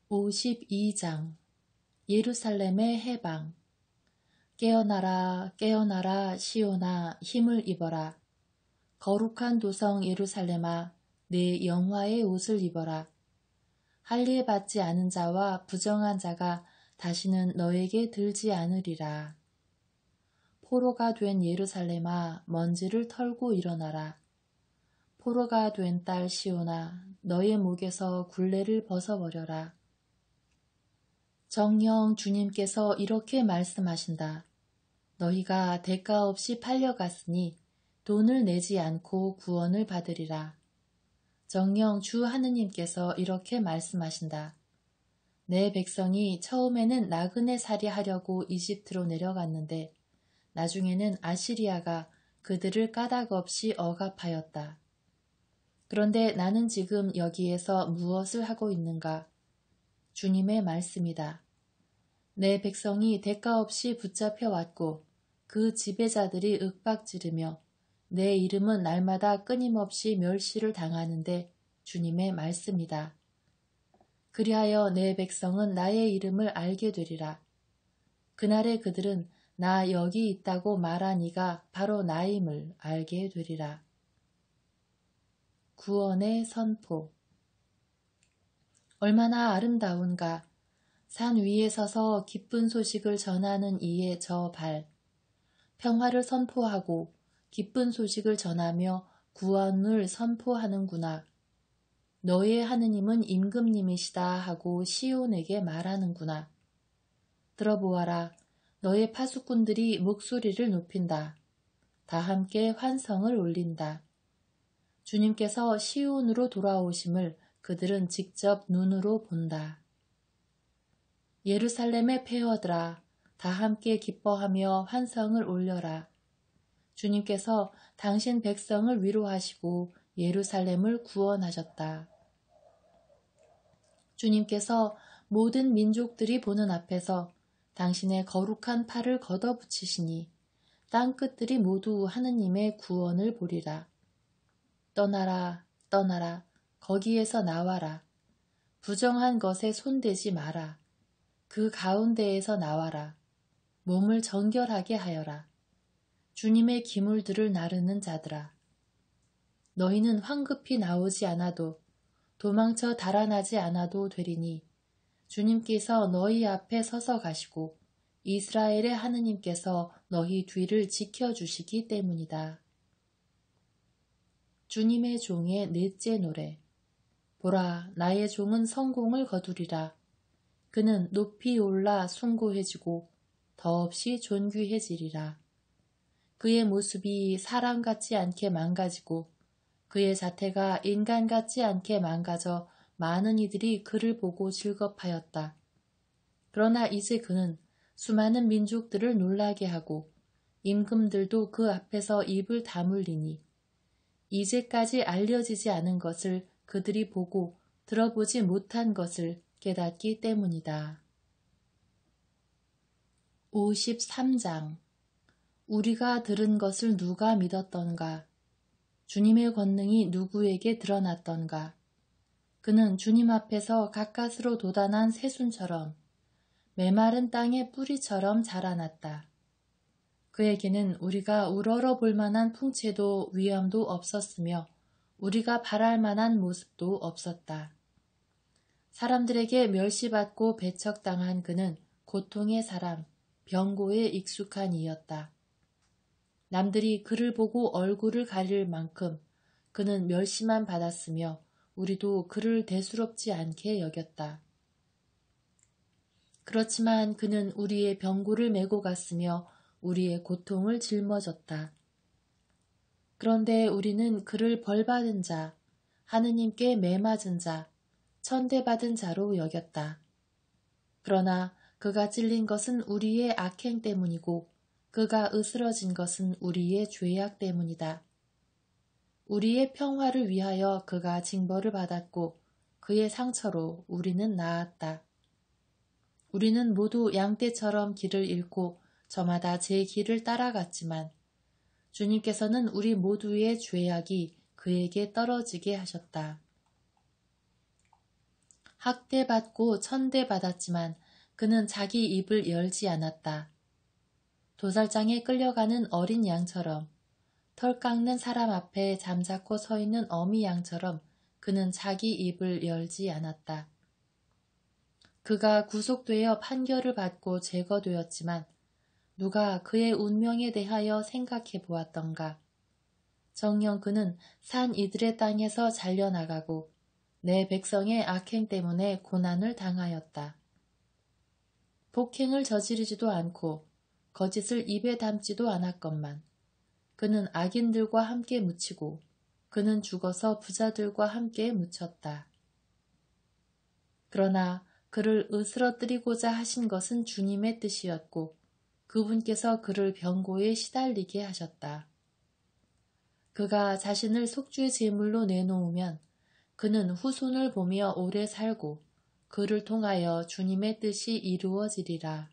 52장 예루살렘의 해방. 깨어나라 깨어나라 시온아 힘을 입어라. 거룩한 도성 예루살렘아 내 영화의 옷을 입어라. 할례 받지 않은 자와 부정한 자가 다시는 너에게 들지 않으리라. 포로가 된 예루살렘아 먼지를 털고 일어나라. 포로가 된 딸 시온아 너의 목에서 굴레를 벗어버려라. 정녕 주님께서 이렇게 말씀하신다. 너희가 대가 없이 팔려갔으니 돈을 내지 않고 구원을 받으리라. 정녕 주 하느님께서 이렇게 말씀하신다. 내 백성이 처음에는 나그네 살이 하려고 이집트로 내려갔는데 나중에는 아시리아가 그들을 까닭없이 억압하였다. 그런데 나는 지금 여기에서 무엇을 하고 있는가? 주님의 말씀이다. 내 백성이 대가 없이 붙잡혀 왔고 그 지배자들이 윽박지르며 내 이름은 날마다 끊임없이 멸시를 당하는데 주님의 말씀이다. 그리하여 내 백성은 나의 이름을 알게 되리라. 그날에 그들은 나 여기 있다고 말한 이가 바로 나임을 알게 되리라. 구원의 선포. 얼마나 아름다운가. 산 위에 서서 기쁜 소식을 전하는 이의 저 발. 평화를 선포하고 기쁜 소식을 전하며 구원을 선포하는구나. 너의 하느님은 임금님이시다 하고 시온에게 말하는구나. 들어보아라. 너의 파수꾼들이 목소리를 높인다. 다 함께 환성을 올린다. 주님께서 시온으로 돌아오심을 그들은 직접 눈으로 본다. 예루살렘의 폐허들아, 다 함께 기뻐하며 환성을 올려라. 주님께서 당신 백성을 위로하시고 예루살렘을 구원하셨다. 주님께서 모든 민족들이 보는 앞에서 당신의 거룩한 팔을 걷어붙이시니 땅끝들이 모두 하느님의 구원을 보리라. 떠나라, 떠나라, 거기에서 나와라. 부정한 것에 손대지 마라. 그 가운데에서 나와라. 몸을 정결하게 하여라. 주님의 기물들을 나르는 자들아. 너희는 황급히 나오지 않아도 도망쳐 달아나지 않아도 되리니 주님께서 너희 앞에 서서 가시고 이스라엘의 하느님께서 너희 뒤를 지켜주시기 때문이다. 주님의 종의 넷째 노래. 보라, 나의 종은 성공을 거두리라. 그는 높이 올라 숭고해지고 더없이 존귀해지리라. 그의 모습이 사람 같지 않게 망가지고 그의 자태가 인간 같지 않게 망가져 많은 이들이 그를 보고 즐겁하였다. 그러나 이제 그는 수많은 민족들을 놀라게 하고 임금들도 그 앞에서 입을 다물리니 이제까지 알려지지 않은 것을 그들이 보고 들어보지 못한 것을 깨닫기 때문이다. 53장. 우리가 들은 것을 누가 믿었던가? 주님의 권능이 누구에게 드러났던가? 그는 주님 앞에서 가까스로 돋아난 새순처럼 메마른 땅의 뿌리처럼 자라났다. 그에게는 우리가 우러러 볼 만한 풍채도 위엄도 없었으며 우리가 바랄 만한 모습도 없었다. 사람들에게 멸시받고 배척당한 그는 고통의 사람, 병고에 익숙한 이였다. 남들이 그를 보고 얼굴을 가릴 만큼 그는 멸시만 받았으며 우리도 그를 대수롭지 않게 여겼다. 그렇지만 그는 우리의 병고를 메고 갔으며 우리의 고통을 짊어졌다. 그런데 우리는 그를 벌받은 자, 하느님께 매맞은 자, 천대받은 자로 여겼다. 그러나 그가 찔린 것은 우리의 악행 때문이고 그가 으스러진 것은 우리의 죄악 때문이다. 우리의 평화를 위하여 그가 징벌을 받았고 그의 상처로 우리는 나았다. 우리는 모두 양떼처럼 길을 잃고 저마다 제 길을 따라갔지만 주님께서는 우리 모두의 죄악이 그에게 떨어지게 하셨다. 학대받고 천대받았지만 그는 자기 입을 열지 않았다. 도살장에 끌려가는 어린 양처럼, 털 깎는 사람 앞에 잠자코 서 있는 어미 양처럼 그는 자기 입을 열지 않았다. 그가 구속되어 판결을 받고 제거되었지만 누가 그의 운명에 대하여 생각해 보았던가. 정녕 그는 산 이들의 땅에서 잘려나가고 내 백성의 악행 때문에 고난을 당하였다. 복행을 저지르지도 않고 거짓을 입에 담지도 않았건만 그는 악인들과 함께 묻히고 그는 죽어서 부자들과 함께 묻혔다. 그러나 그를 으스러뜨리고자 하신 것은 주님의 뜻이었고 그분께서 그를 병고에 시달리게 하셨다. 그가 자신을 속죄 제물로 내놓으면 그는 후손을 보며 오래 살고 그를 통하여 주님의 뜻이 이루어지리라.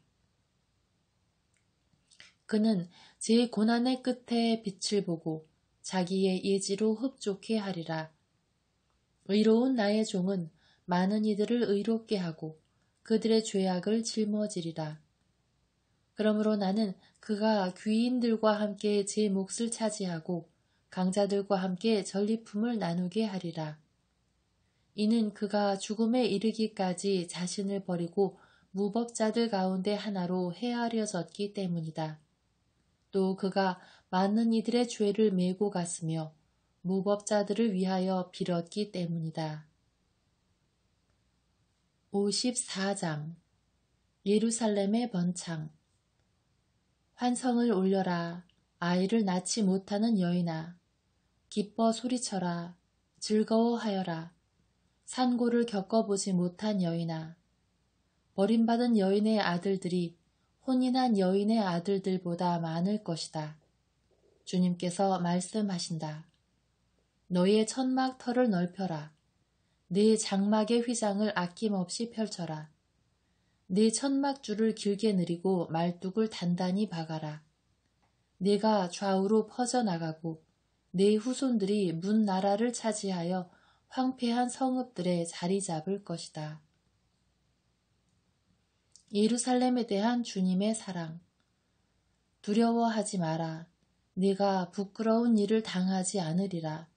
그는 제 고난의 끝에 빛을 보고 자기의 예지로 흡족해 하리라. 의로운 나의 종은 많은 이들을 의롭게 하고 그들의 죄악을 짊어지리라. 그러므로 나는 그가 귀인들과 함께 제 몫을 차지하고 강자들과 함께 전리품을 나누게 하리라. 이는 그가 죽음에 이르기까지 자신을 버리고 무법자들 가운데 하나로 헤아려졌기 때문이다. 또 그가 많은 이들의 죄를 메고 갔으며 무법자들을 위하여 빌었기 때문이다. 54장 예루살렘의 번창. 환성을 올려라. 아이를 낳지 못하는 여인아. 기뻐 소리쳐라. 즐거워하여라. 산고를 겪어보지 못한 여인아. 버림받은 여인의 아들들이 혼인한 여인의 아들들보다 많을 것이다. 주님께서 말씀하신다. 너의 천막 털을 넓혀라. 네 장막의 휘장을 아낌없이 펼쳐라. 네 천막줄을 길게 늘이고 말뚝을 단단히 박아라. 네가 좌우로 퍼져나가고 네 후손들이 문 나라를 차지하여 황폐한 성읍들에 자리 잡을 것이다. 예루살렘에 대한 주님의 사랑. 두려워하지 마라. 네가 부끄러운 일을 당하지 않으리라.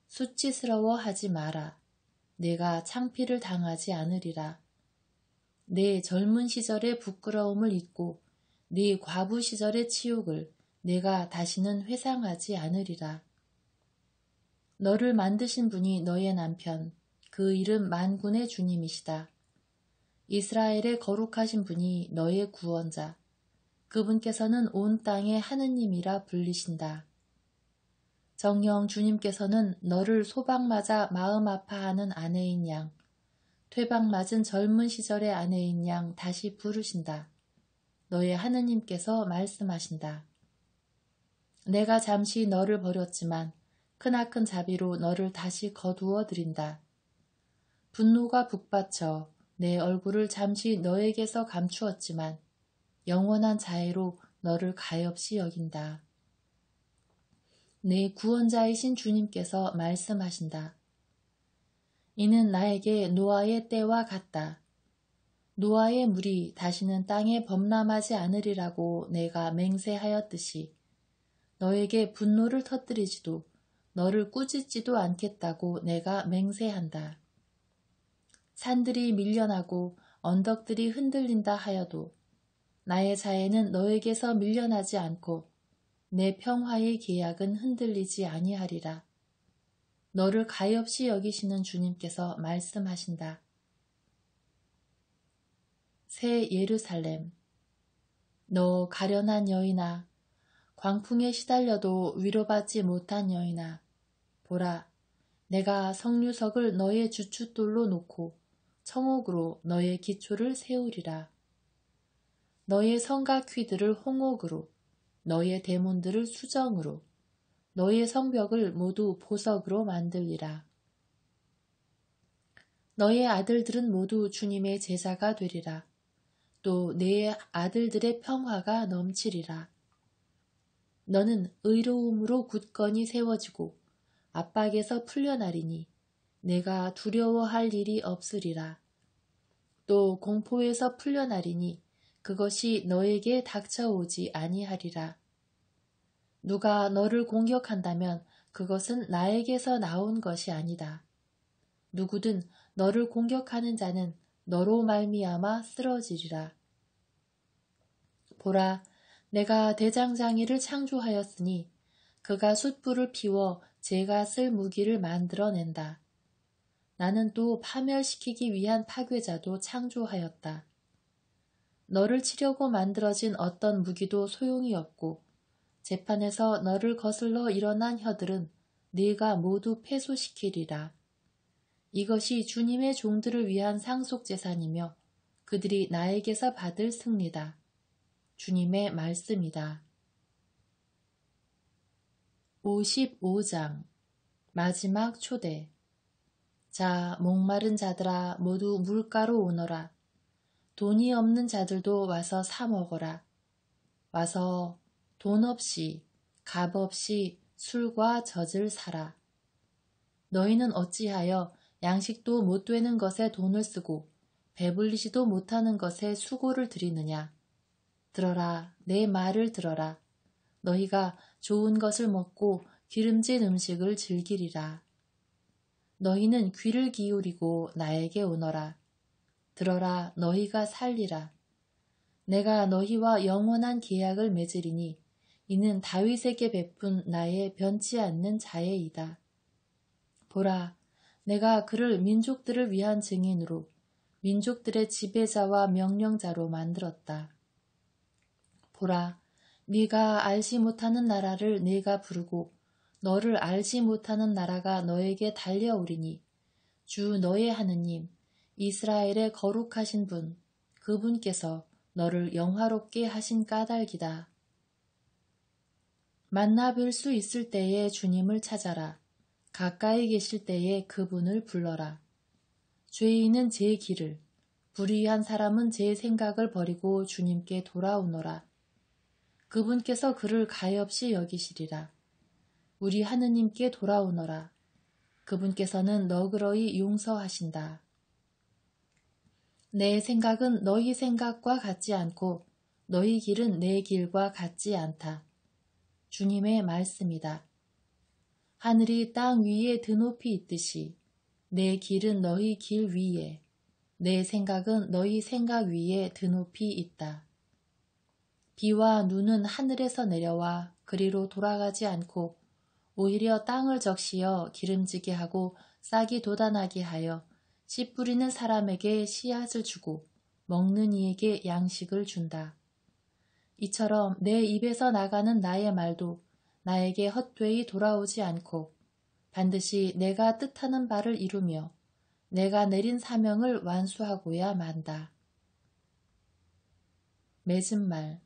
수치스러워하지 마라. 네가 창피를 당하지 않으리라. 내 젊은 시절의 부끄러움을 잊고 네 과부 시절의 치욕을 내가 다시는 회상하지 않으리라. 너를 만드신 분이 너의 남편, 그 이름 만군의 주님이시다. 이스라엘의 거룩하신 분이 너의 구원자, 그분께서는 온 땅의 하느님이라 불리신다. 정녕 주님께서는 너를 소박맞아 마음 아파하는 아내인 양, 퇴방맞은 젊은 시절의 아내인 양 다시 부르신다. 너의 하느님께서 말씀하신다. 내가 잠시 너를 버렸지만 크나큰 자비로 너를 다시 거두어 드린다. 분노가 북받쳐 내 얼굴을 잠시 너에게서 감추었지만 영원한 자애로 너를 가엾이 여긴다. 내 구원자이신 주님께서 말씀하신다. 이는 나에게 노아의 때와 같다. 노아의 물이 다시는 땅에 범람하지 않으리라고 내가 맹세하였듯이 너에게 분노를 터뜨리지도 너를 꾸짖지도 않겠다고 내가 맹세한다. 산들이 밀려나고 언덕들이 흔들린다 하여도 나의 자애는 너에게서 밀려나지 않고 내 평화의 계약은 흔들리지 아니하리라. 너를 가엾이 여기시는 주님께서 말씀하신다. 새 예루살렘. 너 가련한 여인아, 광풍에 시달려도 위로받지 못한 여인아, 보라, 내가 성류석을 너의 주춧돌로 놓고 청옥으로 너의 기초를 세우리라. 너의 성곽휘들을 홍옥으로, 너의 대문들을 수정으로, 너의 성벽을 모두 보석으로 만들리라. 너의 아들들은 모두 주님의 제자가 되리라. 또 내 아들들의 평화가 넘치리라. 너는 의로움으로 굳건히 세워지고 압박에서 풀려나리니 내가 두려워할 일이 없으리라. 또 공포에서 풀려나리니 그것이 너에게 닥쳐오지 아니하리라. 누가 너를 공격한다면 그것은 나에게서 나온 것이 아니다. 누구든 너를 공격하는 자는 너로 말미암아 쓰러지리라. 보라, 내가 대장장이를 창조하였으니 그가 숯불을 피워 제가 쓸 무기를 만들어낸다. 나는 또 파멸시키기 위한 파괴자도 창조하였다. 너를 치려고 만들어진 어떤 무기도 소용이 없고 재판에서 너를 거슬러 일어난 혀들은 네가 모두 패소시키리라. 이것이 주님의 종들을 위한 상속재산이며 그들이 나에게서 받을 승리다. 주님의 말씀이다. 55장 마지막 초대. 자, 목마른 자들아 모두 물가로 오너라. 돈이 없는 자들도 와서 사 먹어라. 와서 돈 없이 값 없이 술과 젖을 사라. 너희는 어찌하여 양식도 못 되는 것에 돈을 쓰고 배불리지도 못하는 것에 수고를 들이느냐. 들어라, 내 말을 들어라. 너희가 좋은 것을 먹고 기름진 음식을 즐기리라. 너희는 귀를 기울이고 나에게 오너라. 들어라, 너희가 살리라. 내가 너희와 영원한 계약을 맺으리니 이는 다윗에게 베푼 나의 변치 않는 자애이다. 보라, 내가 그를 민족들을 위한 증인으로 민족들의 지배자와 명령자로 만들었다. 보라, 네가 알지 못하는 나라를 네가 부르고 너를 알지 못하는 나라가 너에게 달려오리니 주 너의 하느님 이스라엘의 거룩하신 분 그분께서 너를 영화롭게 하신 까닭이다. 만나 뵐 수 있을 때에 주님을 찾아라. 가까이 계실 때에 그분을 불러라. 죄인은 제 길을, 불의한 사람은 제 생각을 버리고 주님께 돌아오너라. 그분께서 그를 가엾이 여기시리라. 우리 하느님께 돌아오너라. 그분께서는 너그러이 용서하신다. 내 생각은 너희 생각과 같지 않고 너희 길은 내 길과 같지 않다. 주님의 말씀이다. 하늘이 땅 위에 드높이 있듯이 내 길은 너희 길 위에, 내 생각은 너희 생각 위에 드높이 있다. 비와 눈은 하늘에서 내려와 그리로 돌아가지 않고 오히려 땅을 적시어 기름지게 하고 싹이 돋아나게 하여 씨 뿌리는 사람에게 씨앗을 주고 먹는 이에게 양식을 준다. 이처럼 내 입에서 나가는 나의 말도 나에게 헛되이 돌아오지 않고 반드시 내가 뜻하는 바를 이루며 내가 내린 사명을 완수하고야 만다. 맺은 말.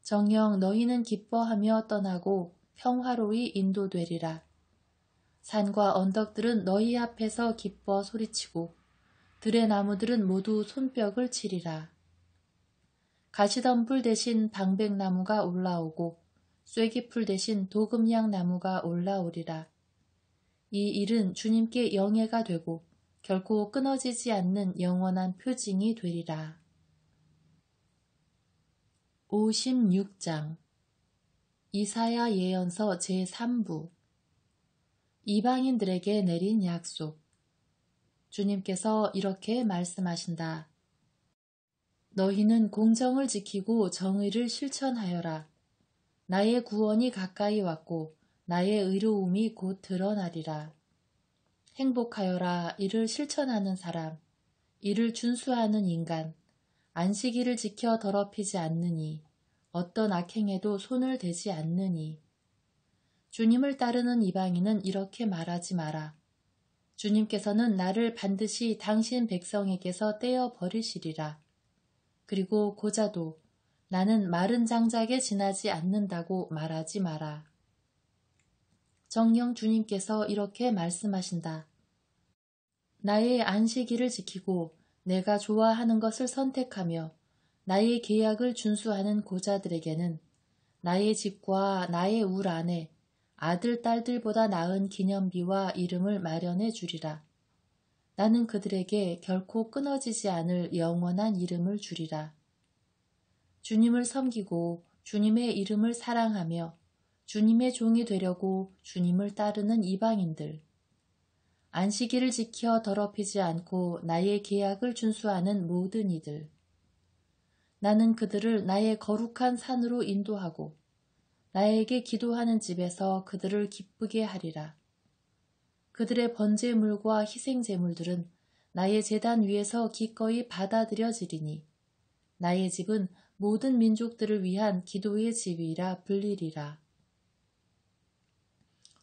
정녕 너희는 기뻐하며 떠나고 평화로이 인도되리라. 산과 언덕들은 너희 앞에서 기뻐 소리치고 들의 나무들은 모두 손뼉을 치리라. 가시덤불 대신 방백나무가 올라오고 쐐기풀 대신 도금향나무가 올라오리라. 이 일은 주님께 영예가 되고 결코 끊어지지 않는 영원한 표징이 되리라. 56장 이사야 예언서 제3부. 이방인들에게 내린 약속. 주님께서 이렇게 말씀하신다. 너희는 공정을 지키고 정의를 실천하여라. 나의 구원이 가까이 왔고 나의 의로움이 곧 드러나리라. 행복하여라. 이를 실천하는 사람, 이를 준수하는 인간, 안식일을 지켜 더럽히지 않느니, 어떤 악행에도 손을 대지 않느니. 주님을 따르는 이방인은 이렇게 말하지 마라. 주님께서는 나를 반드시 당신 백성에게서 떼어 버리시리라. 그리고 고자도 나는 마른 장작에 지나지 않는다고 말하지 마라. 정녕 주님께서 이렇게 말씀하신다. 나의 안식일을 지키고 내가 좋아하는 것을 선택하며 나의 계약을 준수하는 고자들에게는 나의 집과 나의 울 안에 아들, 딸들보다 나은 기념비와 이름을 마련해 주리라. 나는 그들에게 결코 끊어지지 않을 영원한 이름을 주리라. 주님을 섬기고 주님의 이름을 사랑하며 주님의 종이 되려고 주님을 따르는 이방인들, 안식일을 지켜 더럽히지 않고 나의 계약을 준수하는 모든 이들, 나는 그들을 나의 거룩한 산으로 인도하고 나에게 기도하는 집에서 그들을 기쁘게 하리라. 그들의 번제물과 희생제물들은 나의 제단 위에서 기꺼이 받아들여지리니 나의 집은 모든 민족들을 위한 기도의 집이라 불리리라.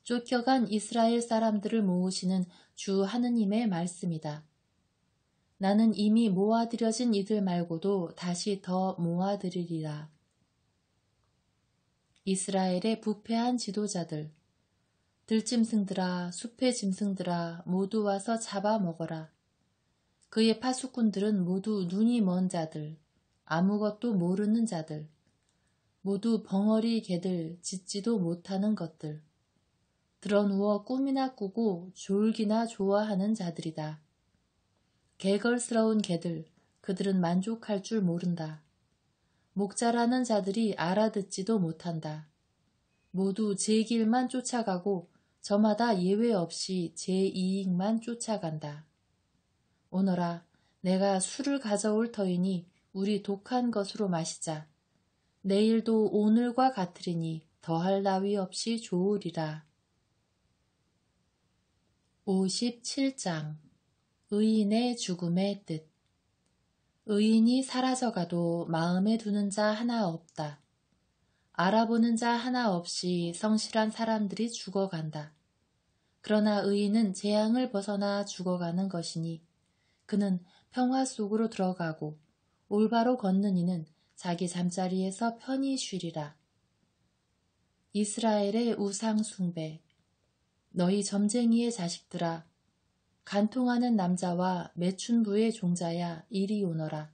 쫓겨간 이스라엘 사람들을 모으시는 주 하느님의 말씀이다. 나는 이미 모아들여진 이들 말고도 다시 더 모아들이리라. 이스라엘의 부패한 지도자들, 들짐승들아, 숲의 짐승들아, 모두 와서 잡아먹어라. 그의 파수꾼들은 모두 눈이 먼 자들, 아무것도 모르는 자들, 모두 벙어리 개들, 짖지도 못하는 것들, 드러누워 꿈이나 꾸고 졸기나 좋아하는 자들이다. 개걸스러운 개들, 그들은 만족할 줄 모른다. 목자라는 자들이 알아듣지도 못한다. 모두 제 길만 쫓아가고 저마다 예외 없이 제 이익만 쫓아간다. 오너라, 내가 술을 가져올 터이니 우리 독한 것으로 마시자. 내일도 오늘과 같으리니 더할 나위 없이 좋으리라. 57장 의인의 죽음의 뜻. 의인이 사라져가도 마음에 두는 자 하나 없다. 알아보는 자 하나 없이 성실한 사람들이 죽어간다. 그러나 의인은 재앙을 벗어나 죽어가는 것이니 그는 평화 속으로 들어가고 올바로 걷는 이는 자기 잠자리에서 편히 쉬리라. 이스라엘의 우상 숭배. 너희 점쟁이의 자식들아, 간통하는 남자와 매춘부의 종자야, 이리 오너라.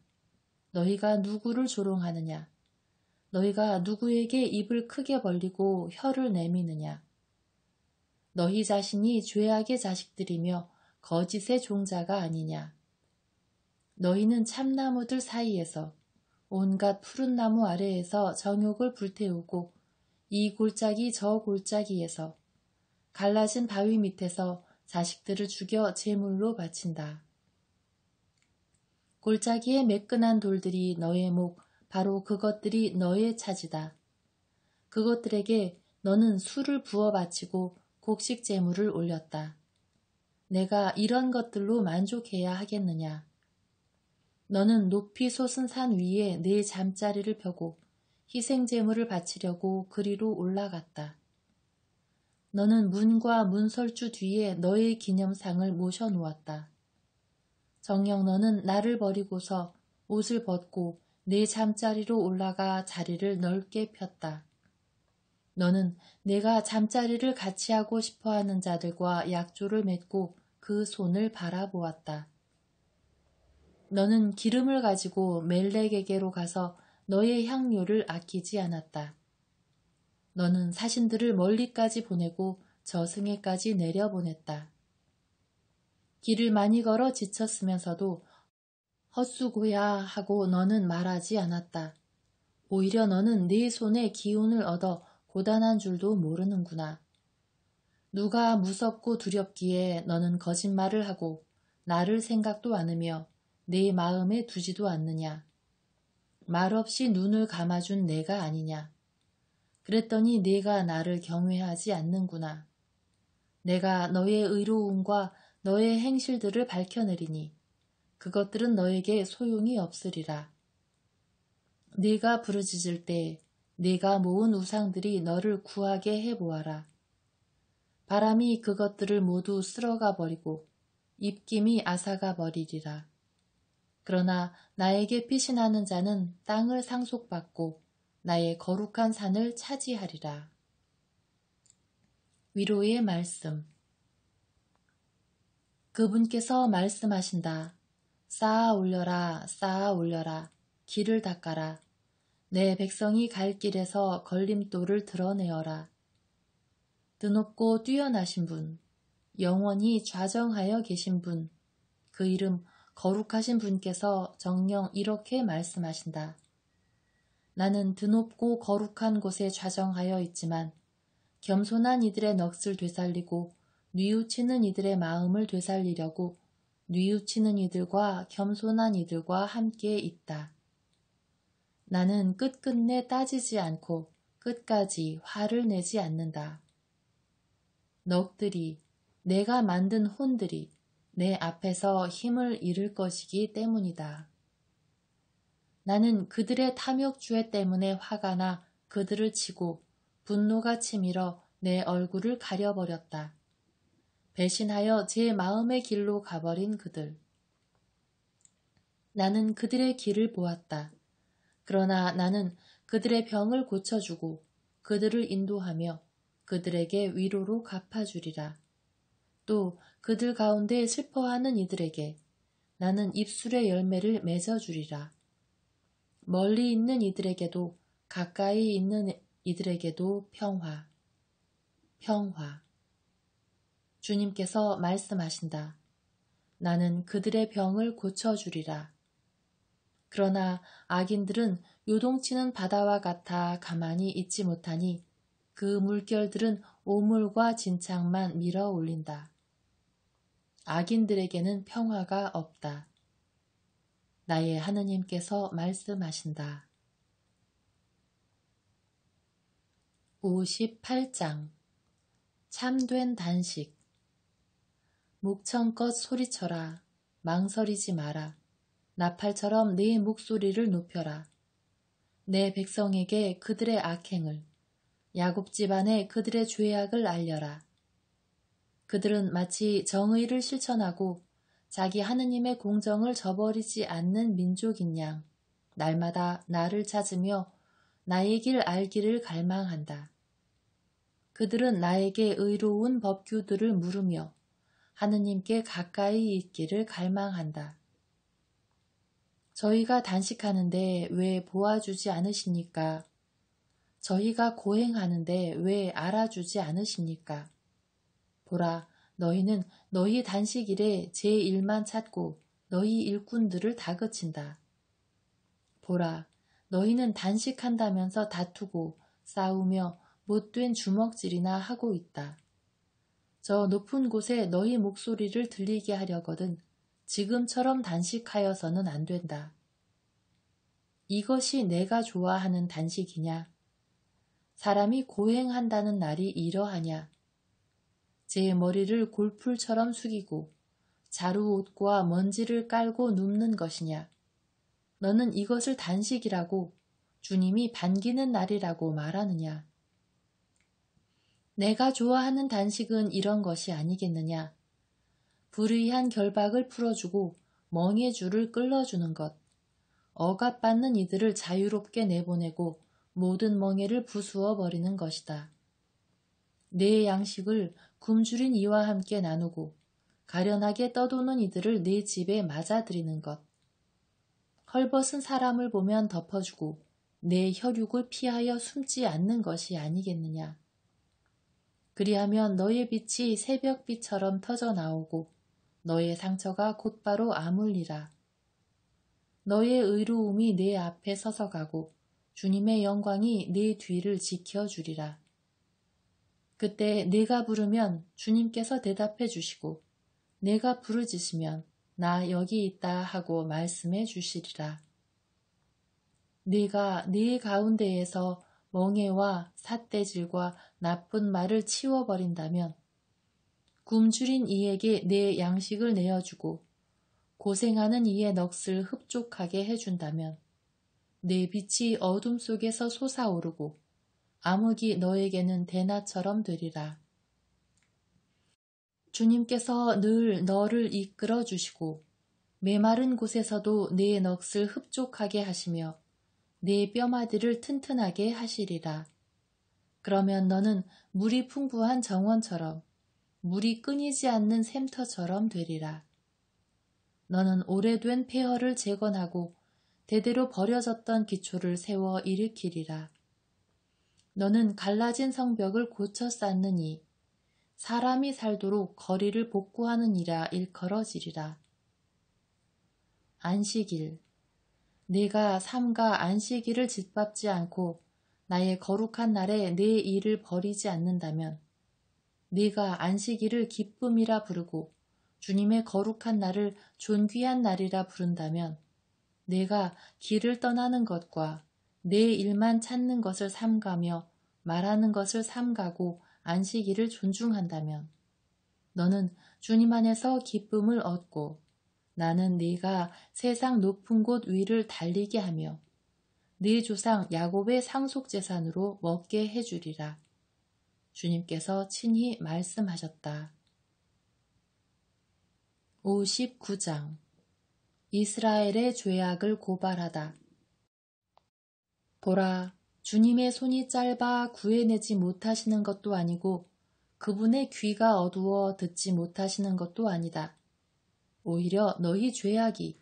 너희가 누구를 조롱하느냐? 너희가 누구에게 입을 크게 벌리고 혀를 내미느냐? 너희 자신이 죄악의 자식들이며 거짓의 종자가 아니냐? 너희는 참나무들 사이에서 온갖 푸른 나무 아래에서 정욕을 불태우고 이 골짜기 저 골짜기에서 갈라진 바위 밑에서 자식들을 죽여 제물로 바친다. 골짜기의 매끈한 돌들이 너의 목, 바로 그것들이 너의 차지다. 그것들에게 너는 술을 부어 바치고 곡식 제물을 올렸다. 내가 이런 것들로 만족해야 하겠느냐? 너는 높이 솟은 산 위에 내 잠자리를 펴고 희생 제물을 바치려고 그리로 올라갔다. 너는 문과 문설주 뒤에 너의 기념상을 모셔놓았다. 정녕 너는 나를 버리고서 옷을 벗고 내 잠자리로 올라가 자리를 넓게 폈다. 너는 내가 잠자리를 같이 하고 싶어하는 자들과 약조를 맺고 그 손을 바라보았다. 너는 기름을 가지고 멜렉에게로 가서 너의 향료를 아끼지 않았다. 너는 사신들을 멀리까지 보내고 저승에까지 내려보냈다. 길을 많이 걸어 지쳤으면서도 헛수고야 하고 너는 말하지 않았다. 오히려 너는 네 손에 기운을 얻어 고단한 줄도 모르는구나. 누가 무섭고 두렵기에 너는 거짓말을 하고 나를 생각도 않으며 내 마음에 두지도 않느냐. 말없이 눈을 감아준 내가 아니냐. 그랬더니 네가 나를 경외하지 않는구나. 내가 너의 의로움과 너의 행실들을 밝혀내리니 그것들은 너에게 소용이 없으리라. 네가 부르짖을 때 네가 모은 우상들이 너를 구하게 해보아라. 바람이 그것들을 모두 쓸어가 버리고 입김이 앗아가 버리리라. 그러나 나에게 피신하는 자는 땅을 상속받고 나의 거룩한 산을 차지하리라. 위로의 말씀. 그분께서 말씀하신다. 쌓아 올려라, 쌓아 올려라. 길을 닦아라. 내 백성이 갈 길에서 걸림돌을 드러내어라. 드높고 뛰어나신 분, 영원히 좌정하여 계신 분, 그 이름 거룩하신 분께서 정녕 이렇게 말씀하신다. 나는 드높고 거룩한 곳에 좌정하여 있지만 겸손한 이들의 넋을 되살리고 뉘우치는 이들의 마음을 되살리려고 뉘우치는 이들과 겸손한 이들과 함께 있다. 나는 끝끝내 따지지 않고 끝까지 화를 내지 않는다. 넋들이, 내가 만든 혼들이 내 앞에서 힘을 잃을 것이기 때문이다. 나는 그들의 탐욕주의 때문에 화가 나 그들을 치고 분노가 치밀어 내 얼굴을 가려버렸다. 배신하여 제 마음의 길로 가버린 그들. 나는 그들의 길을 보았다. 그러나 나는 그들의 병을 고쳐주고 그들을 인도하며 그들에게 위로로 갚아주리라. 또 그들 가운데 슬퍼하는 이들에게 나는 입술의 열매를 맺어주리라. 멀리 있는 이들에게도 가까이 있는 이들에게도 평화, 평화. 주님께서 말씀하신다. 나는 그들의 병을 고쳐주리라. 그러나 악인들은 요동치는 바다와 같아 가만히 있지 못하니 그 물결들은 오물과 진창만 밀어 올린다. 악인들에게는 평화가 없다. 나의 하느님께서 말씀하신다. 58장 참된 단식. 목청껏 소리쳐라. 망설이지 마라. 나팔처럼 네 목소리를 높여라. 내 백성에게 그들의 악행을, 야곱 집안에 그들의 죄악을 알려라. 그들은 마치 정의를 실천하고 자기 하느님의 공정을 저버리지 않는 민족인 양 날마다 나를 찾으며 나의 길 알기를 갈망한다. 그들은 나에게 의로운 법규들을 물으며 하느님께 가까이 있기를 갈망한다. 저희가 단식하는데 왜 보아주지 않으십니까? 저희가 고행하는데 왜 알아주지 않으십니까? 보라, 너희는 너희 단식일에 제 일만 찾고 너희 일꾼들을 다그친다. 보라, 너희는 단식한다면서 다투고 싸우며 못된 주먹질이나 하고 있다. 저 높은 곳에 너희 목소리를 들리게 하려거든 지금처럼 단식하여서는 안 된다. 이것이 내가 좋아하는 단식이냐? 사람이 고행한다는 날이 이러하냐? 제 머리를 골풀처럼 숙이고 자루옷과 먼지를 깔고 눕는 것이냐? 너는 이것을 단식이라고 주님이 반기는 날이라고 말하느냐? 내가 좋아하는 단식은 이런 것이 아니겠느냐? 불의한 결박을 풀어주고 멍에 줄을 끌어주는 것, 억압받는 이들을 자유롭게 내보내고 모든 멍에를 부수어 버리는 것이다. 내 양식을 굶주린 이와 함께 나누고 가련하게 떠도는 이들을 내 집에 맞아들이는 것, 헐벗은 사람을 보면 덮어주고 내 혈육을 피하여 숨지 않는 것이 아니겠느냐. 그리하면 너의 빛이 새벽빛처럼 터져 나오고 너의 상처가 곧바로 아물리라. 너의 의로움이 내 앞에 서서 가고 주님의 영광이 내 뒤를 지켜주리라. 그때 내가 부르면 주님께서 대답해 주시고 내가 부르짖으면 나 여기 있다 하고 말씀해 주시리라. 네가 네 가운데에서 멍에와 삿대질과 나쁜 말을 치워버린다면 굶주린 이에게 내 양식을 내어주고 고생하는 이의 넋을 흡족하게 해준다면 내 빛이 어둠 속에서 솟아오르고 암흑이 너에게는 대낮처럼 되리라. 주님께서 늘 너를 이끌어 주시고 메마른 곳에서도 내 넋을 흡족하게 하시며 내 뼈마디를 튼튼하게 하시리라. 그러면 너는 물이 풍부한 정원처럼 물이 끊이지 않는 샘터처럼 되리라. 너는 오래된 폐허를 재건하고 대대로 버려졌던 기초를 세워 일으키리라. 너는 갈라진 성벽을 고쳐 쌓느니 사람이 살도록 거리를 복구하는 이라 일컬어지리라. 안식일. 내가 삼가 안식일을 짓밟지 않고 나의 거룩한 날에 내 일을 버리지 않는다면, 네가 안식일을 기쁨이라 부르고 주님의 거룩한 날을 존귀한 날이라 부른다면, 내가 길을 떠나는 것과 내 일만 찾는 것을 삼가며 말하는 것을 삼가고 안식일을 존중한다면, 너는 주님 안에서 기쁨을 얻고 나는 네가 세상 높은 곳 위를 달리게 하며 네 조상 야곱의 상속재산으로 먹게 해주리라. 주님께서 친히 말씀하셨다. 59장. 이스라엘의 죄악을 고발하다. 보라, 주님의 손이 짧아 구해내지 못하시는 것도 아니고 그분의 귀가 어두워 듣지 못하시는 것도 아니다. 오히려 너희 죄악이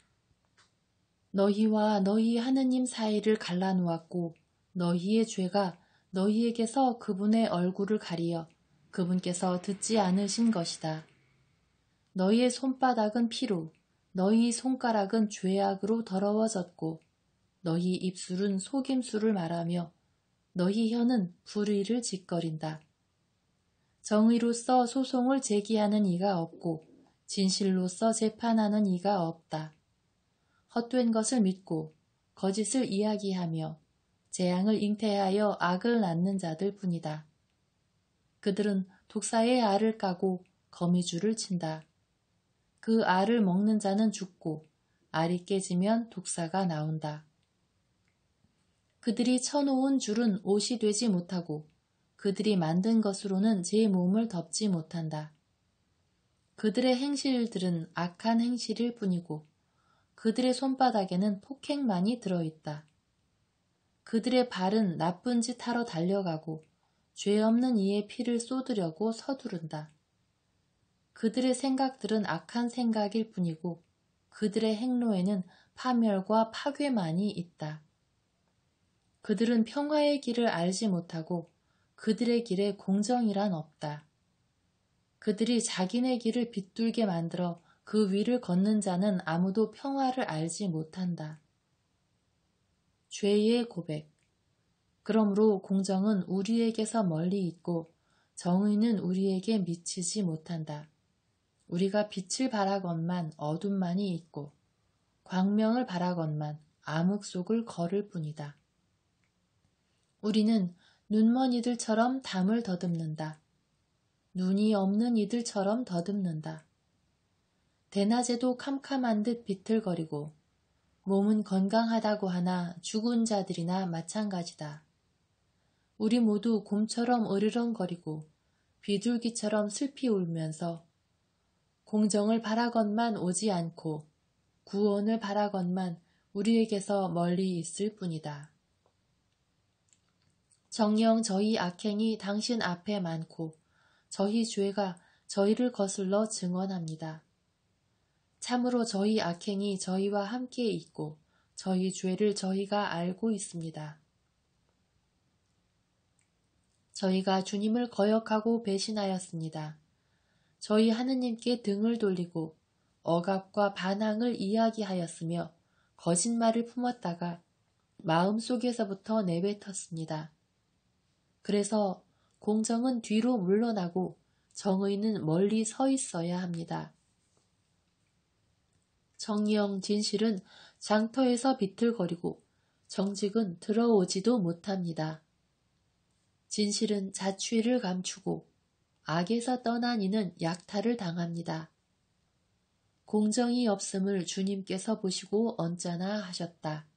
너희와 너희 하느님 사이를 갈라놓았고 너희의 죄가 너희에게서 그분의 얼굴을 가리어 그분께서 듣지 않으신 것이다. 너희의 손바닥은 피로, 너희 손가락은 죄악으로 더러워졌고 너희 입술은 속임수를 말하며 너희 혀는 불의를 짓거린다. 정의로서 소송을 제기하는 이가 없고 진실로서 재판하는 이가 없다. 헛된 것을 믿고 거짓을 이야기하며 재앙을 잉태하여 악을 낳는 자들 뿐이다. 그들은 독사의 알을 까고 거미줄을 친다. 그 알을 먹는 자는 죽고 알이 깨지면 독사가 나온다. 그들이 쳐놓은 줄은 옷이 되지 못하고 그들이 만든 것으로는 제 몸을 덮지 못한다. 그들의 행실들은 악한 행실일 뿐이고 그들의 손바닥에는 폭행만이 들어있다. 그들의 발은 나쁜 짓 하러 달려가고 죄 없는 이의 피를 쏟으려고 서두른다. 그들의 생각들은 악한 생각일 뿐이고 그들의 행로에는 파멸과 파괴만이 있다. 그들은 평화의 길을 알지 못하고 그들의 길에 공정이란 없다. 그들이 자기네 길을 비뚤게 만들어 그 위를 걷는 자는 아무도 평화를 알지 못한다. 죄의 고백. 그러므로 공정은 우리에게서 멀리 있고 정의는 우리에게 미치지 못한다. 우리가 빛을 바라건만 어둠만이 있고 광명을 바라건만 암흑 속을 걸을 뿐이다. 우리는 눈먼 이들처럼 담을 더듬는다. 눈이 없는 이들처럼 더듬는다. 대낮에도 캄캄한 듯 비틀거리고 몸은 건강하다고 하나 죽은 자들이나 마찬가지다. 우리 모두 곰처럼 으르렁거리고 비둘기처럼 슬피 울면서 공정을 바라건만 오지 않고 구원을 바라건만 우리에게서 멀리 있을 뿐이다. 정녕 저희 악행이 당신 앞에 많고 저희 죄가 저희를 거슬러 증언합니다. 참으로 저희 악행이 저희와 함께 있고 저희 죄를 저희가 알고 있습니다. 저희가 주님을 거역하고 배신하였습니다. 저희 하느님께 등을 돌리고 억압과 반항을 이야기하였으며 거짓말을 품었다가 마음속에서부터 내뱉었습니다. 그래서 공정은 뒤로 물러나고 정의는 멀리 서 있어야 합니다. 정의형 진실은 장터에서 비틀거리고 정직은 들어오지도 못합니다. 진실은 자취를 감추고 악에서 떠난 이는 약탈을 당합니다. 공정이 없음을 주님께서 보시고 언짢아 하셨다.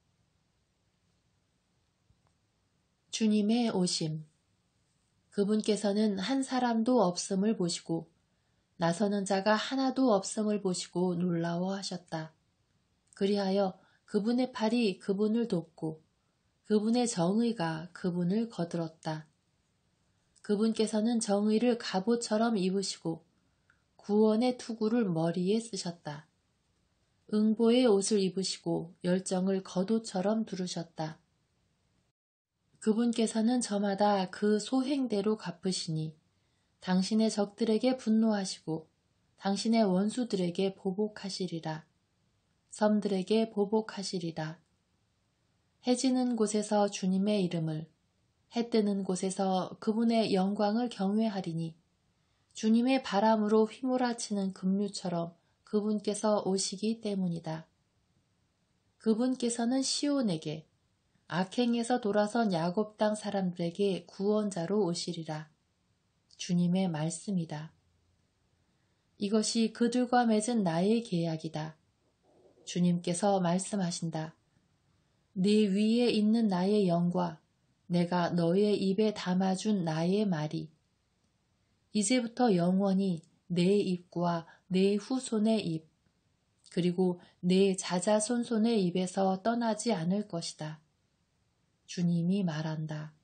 주님의 오심. 그분께서는 한 사람도 없음을 보시고 나서는 자가 하나도 없음을 보시고 놀라워하셨다. 그리하여 그분의 팔이 그분을 돕고 그분의 정의가 그분을 거들었다. 그분께서는 정의를 갑옷처럼 입으시고 구원의 투구를 머리에 쓰셨다. 응보의 옷을 입으시고 열정을 겉옷처럼 두르셨다. 그분께서는 저마다 그 소행대로 갚으시니 당신의 적들에게 분노하시고 당신의 원수들에게 보복하시리라. 섬들에게 보복하시리라. 해 지는 곳에서 주님의 이름을, 해 뜨는 곳에서 그분의 영광을 경외하리니 주님의 바람으로 휘몰아치는 급류처럼 그분께서 오시기 때문이다. 그분께서는 시온에게, 악행에서 돌아선 야곱 땅 사람들에게 구원자로 오시리라. 주님의 말씀이다. 이것이 그들과 맺은 나의 계약이다. 주님께서 말씀하신다. 네 위에 있는 나의 영과 내가 너의 입에 담아준 나의 말이 이제부터 영원히 내 입과 내 후손의 입, 그리고 내 자자손손의 입에서 떠나지 않을 것이다. 주님이 말한다.